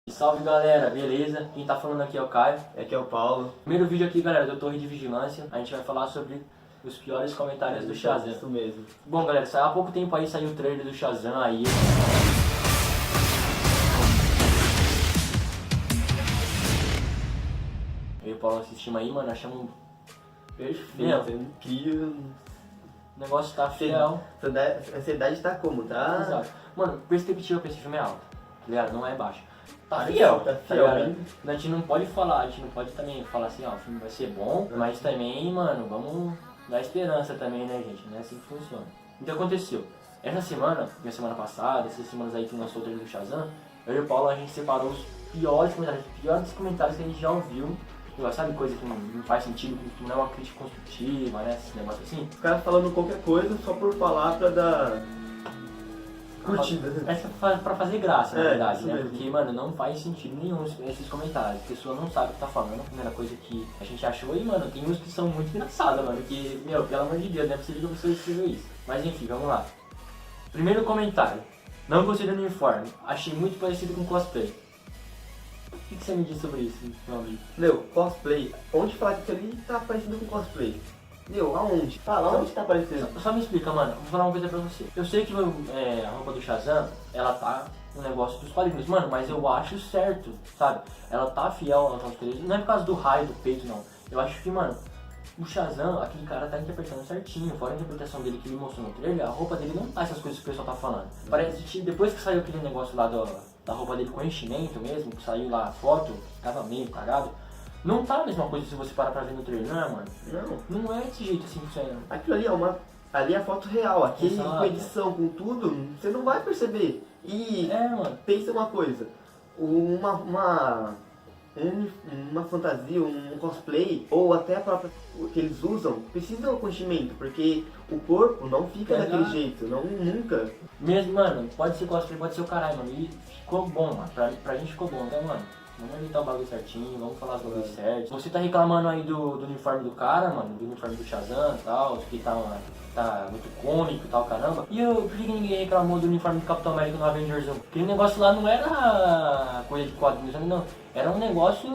Salve galera, beleza? Quem tá falando aqui é o Caio. Aqui é o Paulo. Primeiro vídeo aqui, galera, do Torre de Vigilância. A gente vai falar sobre os piores comentários do Shazam. Isso mesmo. Bom, galera, há pouco tempo aí saiu o trailer do Shazam aí. Eu e o Paulo assistimos aí, mano, achamos Perfeito, incrível. o negócio tá fiel. A ansiedade tá como? Tá? Exato. Mano, perspectiva pra esse filme é alta, tá ligado? Não é baixa. Tá Tá fiel, tá fiel, ligado? hein? A gente não pode falar, a gente não pode também falar assim, ó, o filme vai ser bom, mas também, mano, vamos dar esperança também, né, gente? Não é assim que funciona. O que aconteceu? Essa semana, e a semana passada, essas semanas aí que lançou o trailer do Shazam, eu e o Paulo, a gente separou os piores comentários que a gente já ouviu. Sabe, coisa que não faz sentido, que não é uma crítica construtiva, né, esse negócio assim. Os caras falando qualquer coisa só por falar pra dar curtida. É pra fazer graça, na verdade, isso né? mesmo. Porque, mano, não faz sentido nenhum esses comentários. A pessoa não sabe o que tá falando. A primeira coisa que a gente achou, e, mano, tem uns que são muito engraçados, mano. Que, meu, pelo amor de Deus, não é possível que a pessoa escreveu isso. Mas enfim, vamos lá. Primeiro comentário. Não gostei do uniforme. Achei muito parecido com cosplay. O que você me diz sobre isso, meu amigo? Meu, cosplay. Onde falar que isso ali tá parecido com cosplay? Meu, aonde? Fala, onde tá parecendo? Só me explica, mano. Vou falar uma coisa pra você. Eu sei que a roupa do Shazam, ela tá no negócio dos quadrinhos, mano, mas eu acho certo, sabe? Ela tá fiel aos quadrinhos. Não é por causa do raio do peito, não. Eu acho que, mano, o Shazam, aquele cara tá interpretando certinho. Fora a interpretação dele que ele mostrou no trailer, a roupa dele não tá essas coisas que o pessoal tá falando. Parece que depois que saiu aquele negócio lá da roupa dele com enchimento mesmo, que saiu lá a foto, tava meio cagado. Não tá a mesma coisa se você parar pra ver no trailer, não é, mano? Não. Não é desse jeito assim que funciona. Aquilo ali é uma. Ali é a foto real. Aqui Exato. com edição, com tudo, você não vai perceber. E Mano. pensa uma coisa. Uma fantasia, um cosplay, ou até a própria que eles usam, precisa do enchimento, porque o corpo não fica Verdade. daquele jeito, não, nunca. Mesmo, mano, pode ser cosplay, pode ser o caralho, mano. E ficou bom, mano. Pra gente ficou bom, então, mano. Vamos editar o bagulho certinho, vamos falar os bagulhos certos. Você tá reclamando aí do uniforme do cara, mano, do uniforme do Shazam e tal, que tá muito cômico e tal, caramba. E por que ninguém reclamou do uniforme do Capitão América no Avengers 1? Aquele negócio lá não era coisa de quadrinhos, não. Era um negócio...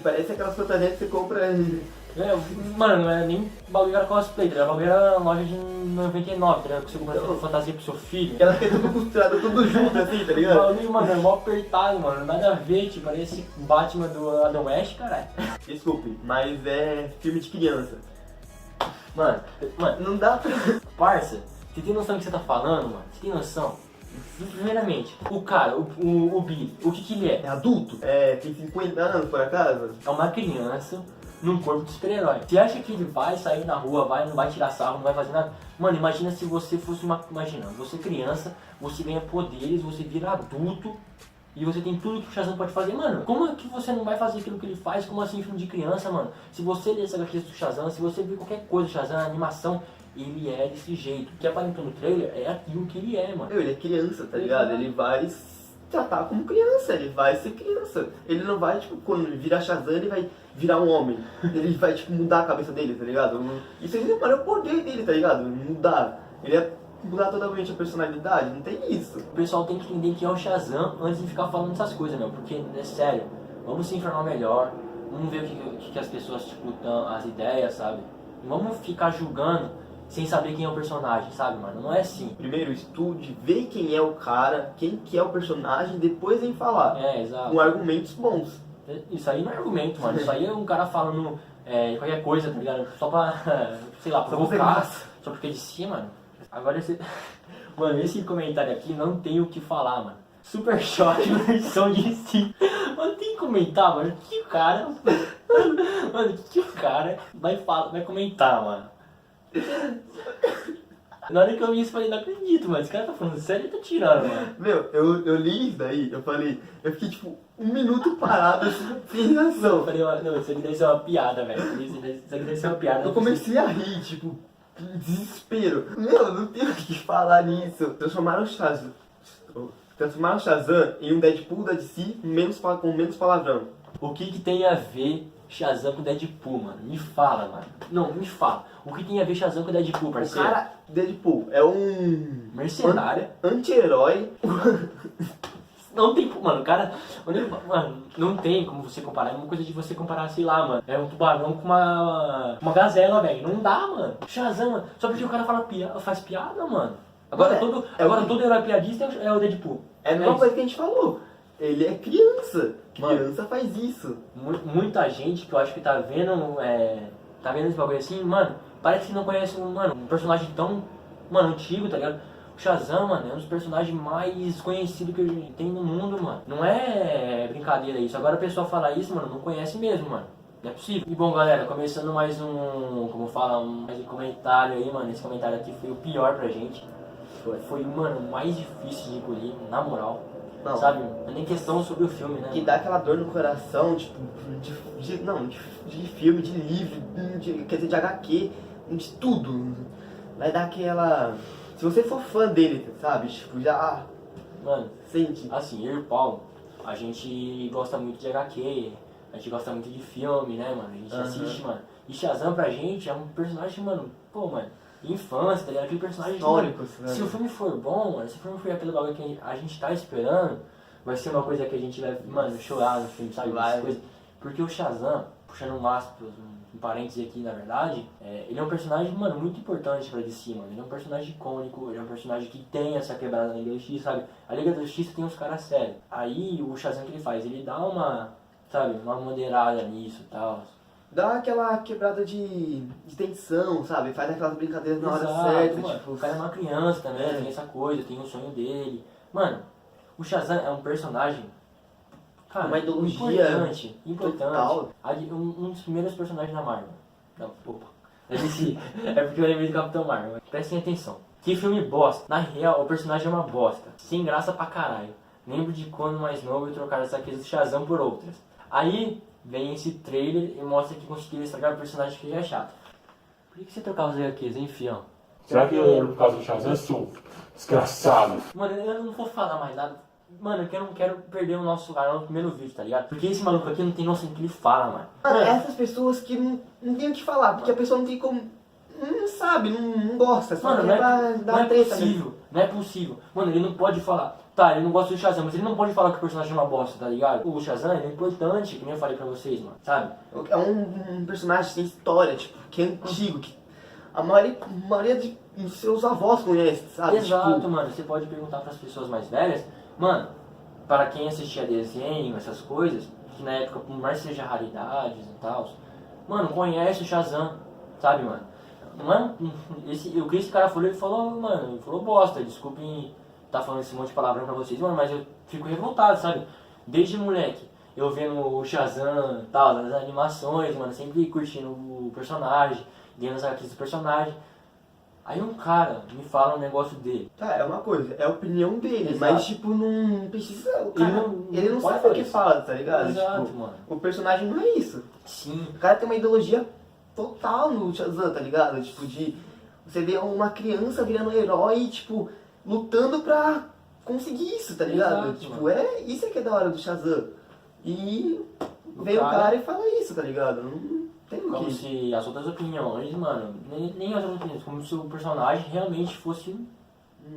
Parece aquelas fantasias que você compra. Mano, não era nem bagulho era cosplay, tá ligado? O bagulho era loja de 99, tá ligado? Que você compra fantasia pro seu filho. Aquela que é tudo costurada, tudo junto assim, tá O ligado? bagulho, mano, é mó apertado, mano. Nada a ver, tipo, parece Batman do Adam West, caralho. Desculpe, mas é filme de criança. Mano, Não dá pra. parça, você tem noção do que você tá falando, mano? Você tem noção? Primeiramente, o cara, o Billy, o que ele é? É adulto? Tem 50 anos por acaso? É uma criança num corpo de super-herói. Você acha que ele vai sair na rua, não vai tirar sarro, não vai fazer nada? Mano, imagina se você fosse Imagina, você criança, você ganha poderes, você vira adulto e você tem tudo que o Shazam pode fazer. Mano, como é que você não vai fazer aquilo que ele faz? Como assim filme de criança, mano? Se você ler essa HQ do Shazam, se você ver qualquer coisa do Shazam, animação, ele é desse jeito. O que aparentou no trailer é aquilo que ele é, mano. Meu, ele é criança, tá ligado? Ele vai se tratar como criança, ele vai ser criança. Ele não vai, tipo, quando ele virar Shazam, ele vai virar um homem. Ele vai, tipo, mudar a cabeça dele, tá ligado? Isso aí, mano, é o poder dele, tá ligado? Mudar. Ele é mudar totalmente a personalidade, não tem isso. O pessoal tem que entender que é o Shazam antes de ficar falando essas coisas, meu. Porque, é sério, vamos se informar melhor. Vamos ver o que as pessoas, tipo, dão, as ideias, sabe? Não vamos ficar julgando sem saber quem é o personagem, sabe, mano? Não é assim. Primeiro estude, vê quem é o cara, quem que é o personagem, depois vem falar. Exato. Com argumentos bons. Isso aí não é argumento, mano. Isso aí é um cara falando qualquer coisa, tá ligado? Só pra, sei lá, provocar. Só porque é de si, mano. Agora esse... Mano, esse comentário aqui não tem o que falar, mano. Super choque versão de si. Mano, tem que comentar, mano. Que o cara... Mano, que o cara vai comentar, mano. Na hora que eu vi isso, eu falei, não acredito, mano. Esse cara tá falando sério e tá tirando, mano. Meu, eu li isso daí, eu fiquei tipo 1 minuto parado assim, sem reação. Eu falei, não, isso aqui deve ser uma piada, velho. Isso aqui deve ser uma piada. Eu comecei a rir, tipo, desespero. Meu, não tenho o que falar nisso. Transformaram o Shazam em um Deadpool da DC com menos palavrão. O que tem a ver Shazam com Deadpool, mano? Me fala, mano. Não, me fala. O que tem a ver Shazam com Deadpool, O parceiro? cara, Deadpool, é um Mercenário. anti-herói. Não tem, mano, cara, mano, não tem como você comparar. É uma coisa de você comparar, sei lá, mano. É um tubarão com uma gazela, velho. Não dá, mano. Shazam, mano. Só porque o cara faz piada, mano. Agora todo herói piadista é o Deadpool. É a mesma coisa que a gente falou. Ele é criança. Criança faz isso. Muita gente que eu acho que tá vendo esse bagulho assim, mano, parece que não conhece um personagem tão, mano, antigo, tá ligado? O Shazam, mano, é um dos personagens mais conhecidos que tem no mundo, mano. Não é brincadeira isso. Agora a pessoa fala isso, mano, não conhece mesmo, mano. Não é possível. E bom, galera, começando mais mais um comentário aí, mano. Esse comentário aqui foi o pior pra gente. Foi, mano, o mais difícil de engolir, na moral. Não. Sabe? Não é nem questão sobre o filme, né? Que dá aquela dor no coração, tipo, de filme, de livro, quer dizer, de HQ, de tudo. Vai dar aquela... Se você for fã dele, sabe? Tipo, já... Mano, sente. assim, eu e o Paulo, a gente gosta muito de HQ, a gente gosta muito de filme, né, mano? A gente assiste, mano. E Shazam pra gente é um personagem, mano, pô, mano, infância, tá ligado? Aquele personagem histórico, mano, se o filme for bom, mano, se o filme for aquele bagulho que a gente tá esperando, vai ser uma coisa que a gente vai, mano, chorar no filme, sabe? Porque o Shazam, puxando um aspas, um parênteses aqui, na verdade, ele é um personagem, mano, muito importante pra DC, mano. Ele é um personagem icônico, ele é um personagem que tem essa quebrada na Liga da Justiça, sabe? A Liga da Justiça tem uns caras sérios. Aí, o Shazam que ele faz? Ele dá uma maneirada nisso e tal. Dá aquela quebrada de tensão, sabe? Faz aquelas brincadeiras na hora Exato, certa. Mano, Tipo, o cara é uma criança também, tem essa coisa, tem o sonho dele. Mano, o Shazam é um personagem, cara, uma ideologia importante. total. Um dos primeiros personagens da Marvel. Não, opa. É porque eu lembrei do Capitão Marvel. Prestem atenção. Que filme bosta. Na real, o personagem é uma bosta. Sem graça pra caralho. Lembro de quando mais novo eu trocaram as HQs do Shazam por outras. Aí vem esse trailer e mostra que conseguiram estragar o personagem que já é chato. Por que você trocava as HQs, hein, fião? Será que eu, por causa do Shazam, sou desgraçado? Mano, eu não vou falar mais nada. Mano, eu não quero perder o nosso canal no primeiro vídeo, tá ligado? Porque esse maluco aqui não tem noção do que ele fala, mano. Mano, essas pessoas que não tem o que falar, porque a pessoa não tem como... Não sabe, não gosta, só Mano, não é possível, não é possível. Mano, ele não pode falar. Tá, ele não gosta do Shazam, mas ele não pode falar que o personagem é uma bosta, tá ligado? O Shazam ele é importante, que nem eu falei pra vocês, mano, sabe? É um personagem que tem história, tipo, que é antigo, que a maioria de seus avós conhece, sabe? Exato, tipo... mano. Você pode perguntar pras pessoas mais velhas, mano, para quem assistia desenho, essas coisas, que na época, por mais que seja raridades e tal, mano, conhece o Shazam, sabe, mano? Mano, o que esse cara falou, ele falou bosta, desculpem tá falando esse monte de palavrão pra vocês, mano, mas eu fico revoltado, sabe? Desde moleque, eu vendo o Shazam e tal, nas animações, mano, sempre curtindo o personagem, dentro das artes do personagem. Aí um cara me fala um negócio dele. Tá, é uma coisa, é a opinião dele, Exato. mas tipo, não precisa. O cara, ele não sabe o que fala, tá ligado? Exato, tipo, mano. O personagem não é isso. Sim. O cara tem uma ideologia total no Shazam, tá ligado? Tipo, de você ver uma criança virando um herói, tipo, lutando pra conseguir isso, tá ligado? Exato, tipo, mano. isso é que é da hora do Shazam. E vem o cara e fala isso, tá ligado? Não tem o Como que. se as outras opiniões, mano, nem as outras opiniões, como se o personagem realmente fosse...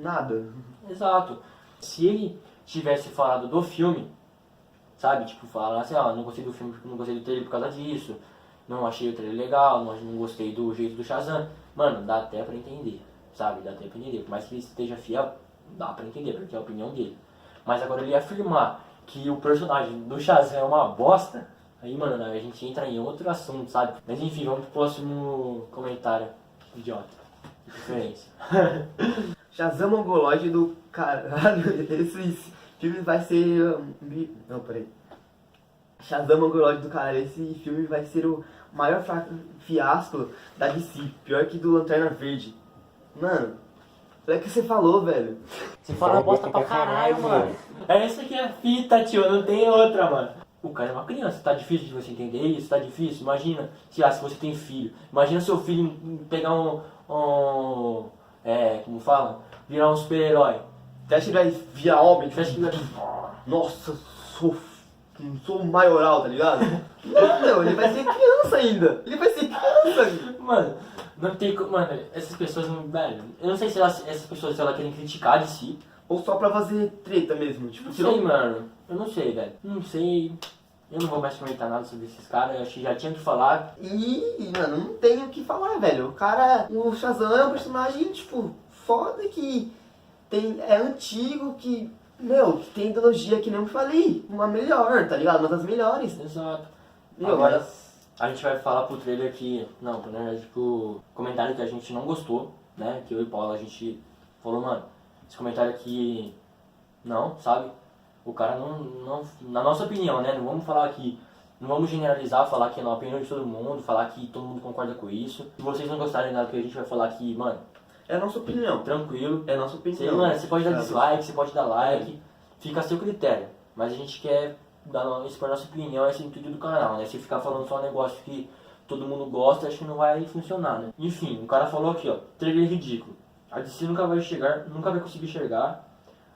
Nada. Exato. Se ele tivesse falado do filme, sabe, tipo, falar assim, não gostei do filme, não gostei do trailer por causa disso, não achei o trailer legal, não gostei do jeito do Shazam, mano, dá até pra entender, sabe, dá até pra entender, por mais que ele esteja fiel, dá pra entender, porque é a opinião dele. Mas agora ele afirmar que o personagem do Shazam é uma bosta, aí, mano, a gente entra em outro assunto, sabe? Mas enfim, vamos pro próximo comentário, idiota. Diferença. Shazam Mongoloide do caralho. Esse filme vai ser. Não, peraí. Shazam Mongoloide do caralho. Esse filme vai ser o maior fiasco da DC. Pior que do Lanterna Verde. Mano, olha o que você falou, velho. Você fala bosta pra caralho, mano. Essa aqui é a fita, tio, não tem outra, mano. O cara é uma criança, tá difícil de você entender isso, tá difícil. Imagina, se você tem filho. Imagina seu filho pegar como fala? Virar um super-herói. Você acha que ele vai virar homem? Você acha que vai... Nossa, sou maioral, tá ligado? Não, meu, ele vai ser criança ainda. Ele vai ser criança. Mano, não tem como... Mano, essas pessoas não... Velho, eu não sei se essas pessoas, se elas querem criticar de si, Ou só pra fazer treta mesmo? Tipo, Não que sei, mano. Eu não sei, velho. Não sei. Eu não vou mais comentar nada sobre esses caras. Eu acho que já tinha que falar. E, mano, não tem o que falar, velho. O cara, o Shazam é um personagem, tipo, foda que é antigo, que, meu, que tem ideologia que nem eu falei. Uma melhor, tá ligado? Uma das melhores. Exato. Meu, Agora, a gente vai falar pro trailer que... Não, né? Tipo, comentário que a gente não gostou, né? Que eu e o Paulo, a gente falou, mano, esse comentário aqui... Não, sabe? O cara não... Na nossa opinião, né? Não vamos falar aqui... Não vamos generalizar, falar que é na opinião de todo mundo, falar que todo mundo concorda com isso. Se vocês não gostarem nada que a gente vai falar aqui, mano... é a nossa opinião. Tranquilo. É a nossa opinião. Mano, você pode dar sabe? dislike, você pode dar like. Fica a seu critério. Mas a gente quer expor nossa opinião, esse intuito do canal, né? Se ficar falando só um negócio que todo mundo gosta, acho que não vai funcionar, né? Enfim, o cara falou aqui, ó, trailer ridículo. A DC nunca vai conseguir chegar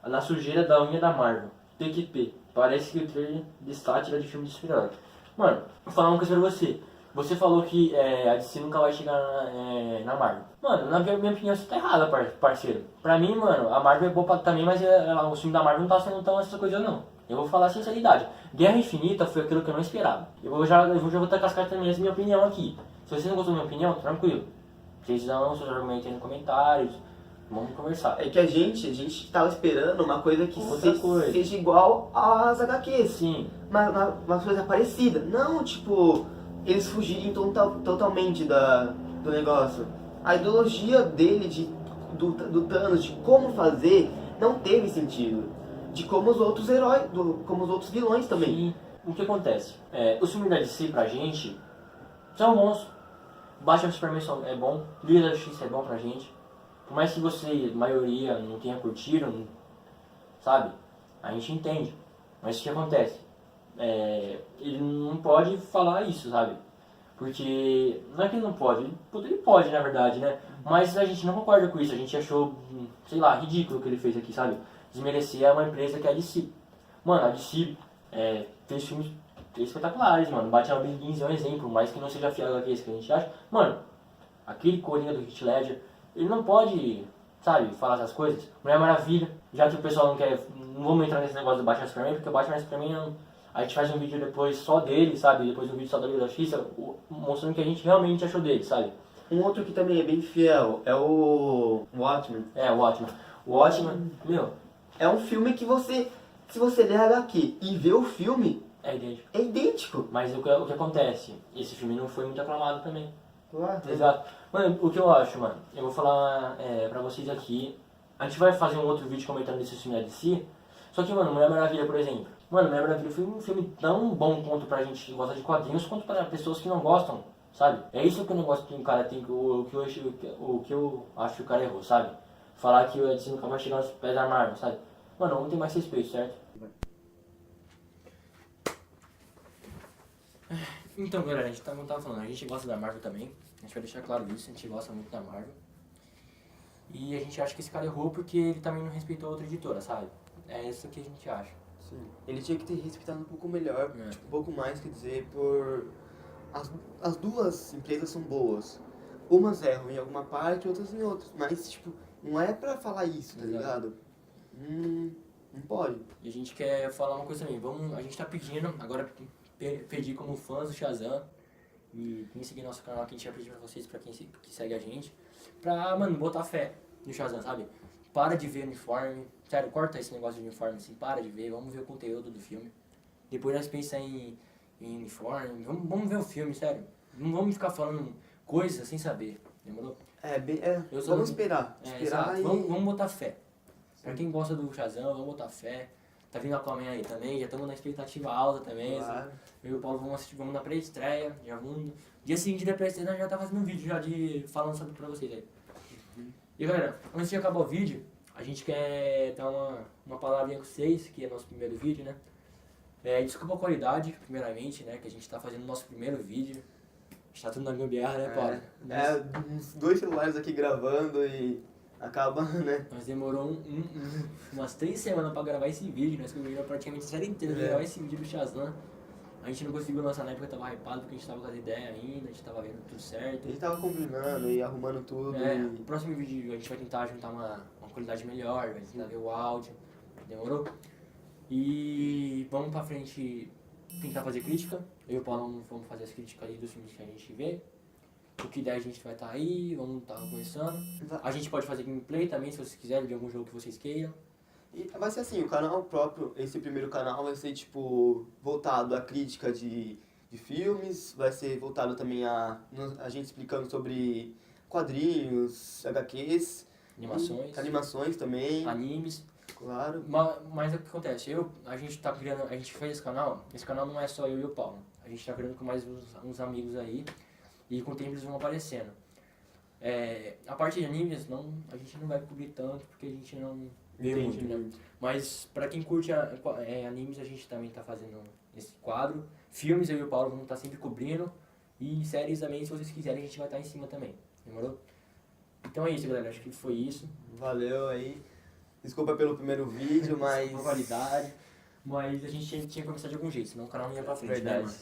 na sujeira da unha da Marvel. TQP. Parece que o trailer de sátira de filme de super-herói. Mano, vou falar uma coisa pra você. Você falou que a DC nunca vai chegar na Marvel. Mano, na minha opinião você tá errada, parceiro. Pra mim, mano, a Marvel é boa também, mas o filme da Marvel não tá sendo tão essa coisa não. Eu vou falar a sinceridade. Guerra Infinita foi aquilo que eu não esperava. Eu já vou tacar as cartas também, essa é a minha opinião aqui. Se você não gostou da minha opinião, tranquilo. Vocês dão seus argumentos aí nos comentários. Vamos conversar. É que a gente tava esperando uma coisa que Outra coisa. seja igual às HQs. Sim. Uma coisa parecida. Não, tipo, eles fugirem totalmente do negócio. A ideologia dele, do Thanos, de como fazer, não teve sentido. De como os outros heróis, como os outros vilões também. E o que acontece? Os filmes da DC pra gente são bons. Batman Superman é bom. Liga da Justiça é bom pra gente. Por mais que você, maioria, não tenha curtido, sabe? A gente entende. Mas o que acontece? Ele não pode falar isso, sabe? Porque, não é que ele não pode, ele pode na verdade, né? Mas a gente não concorda com isso, a gente achou, sei lá, ridículo o que ele fez aqui, sabe? Desmerecer uma empresa que é a DC. Mano, a DC fez filmes espetaculares, mano. Batman Begins é um exemplo, mas que não seja fiel a esse que a gente acha. Mano, aquele Coringa do Heath Ledger, ele não pode, sabe, falar essas coisas. Mulher Maravilha, já que o pessoal não quer, não vamos entrar nesse negócio do Batman Superman, porque o Batman Superman, a gente faz um vídeo depois só dele, sabe, depois um vídeo só da Liga da Justiça, mostrando o que a gente realmente achou dele, sabe. Um outro que também é bem fiel é o Watchmen. O Watchmen. O Watchmen, meu... É um filme que se você ler HQ e ver o filme, é idêntico. É idêntico. Mas o que acontece? Esse filme não foi muito aclamado também. Claro. Exato. Mano, o que eu acho, mano, eu vou falar pra vocês aqui. A gente vai fazer um outro vídeo comentando desse filme da DC. Só que, mano, Mulher Maravilha, por exemplo. Mano, Mulher Maravilha foi um filme tão bom quanto pra gente que gosta de quadrinhos, quanto pra pessoas que não gostam, sabe? É isso que o negócio que o cara tem, o que eu acho que o cara errou, sabe? Falar que o DC nunca vai chegar aos pés da Marvel, sabe? Mano, vamos ter mais respeito, certo? Então, galera, a gente tava falando, a gente gosta da Marvel também. A gente vai deixar claro isso, a gente gosta muito da Marvel. E a gente acha que esse cara errou porque ele também não respeitou a outra editora, sabe? É isso que a gente acha. Sim. Ele tinha que ter respeitado um pouco melhor, tipo, um pouco mais, quer dizer, as duas empresas são boas. Umas erram em alguma parte, outras em outras. Mas, tipo, não é pra falar isso, tá ligado? Não pode. E a gente quer falar uma coisa também. A gente tá pedindo, agora pedir como fãs do Shazam. E quem seguir nosso canal, que a gente vai pedir pra vocês, pra quem segue a gente. Pra, mano, botar fé no Shazam, sabe? Para de ver uniforme. Sério, corta esse negócio de uniforme, assim, para de ver. Vamos ver o conteúdo do filme. Depois nós pensamos em uniforme. Vamos ver o filme, sério. Não vamos ficar falando coisas sem saber. Demorou? Vamos esperar. Vamos botar fé. Pra quem gosta do Shazam, vamos botar fé. Tá vindo a Aquaman aí também, já estamos na expectativa alta também. Claro. Assim. Eu e o Paulo vamos assistir, vamos na pré-estreia. Dia seguinte da pré-estreia, nós já tá fazendo um vídeo já falando sobre pra vocês aí. E galera, antes de acabar o vídeo, a gente quer dar uma palavrinha com vocês, que é nosso primeiro vídeo, né? Desculpa a qualidade, primeiramente, né? Que a gente tá fazendo o nosso primeiro vídeo. Está tudo na gambiarra, né, Paulo? Uns 2 celulares aqui gravando e acaba, né? Nós demorou umas 3 semanas pra gravar esse vídeo, nós combinamos praticamente a série inteira pra gravar esse vídeo do Shazam. A gente não conseguiu lançar na época, tava hypado porque a gente tava com as ideias ainda, a gente tava vendo tudo certo. A gente tava combinando e arrumando tudo. O próximo vídeo a gente vai tentar juntar uma uma qualidade melhor, vai tentar ver o áudio, demorou? E vamos pra frente tentar fazer crítica. Eu e o Paulo vamos fazer as críticas aí dos filmes que a gente vê. O que der a gente vai estar aí, vamos estar conversando. A gente pode fazer gameplay também, se vocês quiserem, ver algum jogo que vocês queiram. E vai ser assim, o canal próprio, esse primeiro canal vai ser tipo voltado à crítica de filmes, vai ser voltado também a gente explicando sobre quadrinhos, HQs, animações também, Animes. claro. Mas o que acontece? A gente fez esse canal não é só eu e o Paulo. A gente tá criando com mais uns amigos aí e com o tempo eles vão aparecendo. A parte de animes a gente não vai cobrir tanto porque a gente não entende, né? Mas pra quem curte animes, a gente também tá fazendo esse quadro. Filmes eu e o Paulo vamos estar sempre cobrindo. E séries também, se vocês quiserem, a gente vai estar em cima também. Demorou? Então é isso, galera. Acho que foi isso. Valeu aí. Desculpa pelo primeiro vídeo, mas... Uma qualidade. Mas a gente tinha que começar de algum jeito, senão o canal não ia pra frente. Verdade. Né, mano?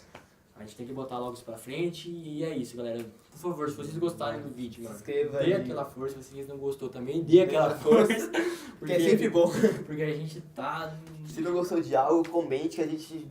A gente tem que botar logo isso pra frente. E é isso, galera. Por favor, se vocês gostarem do vídeo, mano, inscreva dê aí. aquela força. Se vocês não gostou também, dê aquela força. Porque é sempre bom. Porque a gente tá... Se não gostou de algo, comente que a gente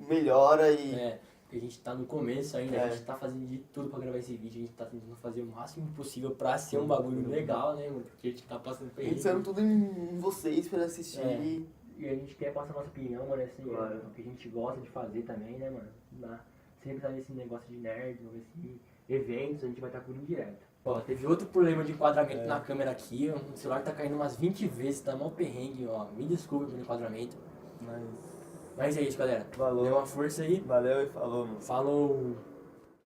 melhora e... Porque a gente tá no começo ainda, a É. gente tá fazendo de tudo pra gravar esse vídeo, a gente tá tentando fazer o máximo possível pra ser um bagulho legal, né, mano? Porque a gente tá passando por Pensando tudo em vocês pra assistir. E a gente quer passar nossa opinião, mano, assim, Claro. o que a gente gosta de fazer também, né, mano? Sempre tá nesse negócio de nerd, assim, eventos, a gente vai estar cobrindo direto. Ó, teve outro problema de enquadramento na câmera aqui, ó, o celular tá caindo umas 20 vezes, tá mó perrengue, ó. Me desculpa pelo enquadramento. Mas é isso, galera. Valeu. Dê uma força aí. Valeu e falou, mano. Falou!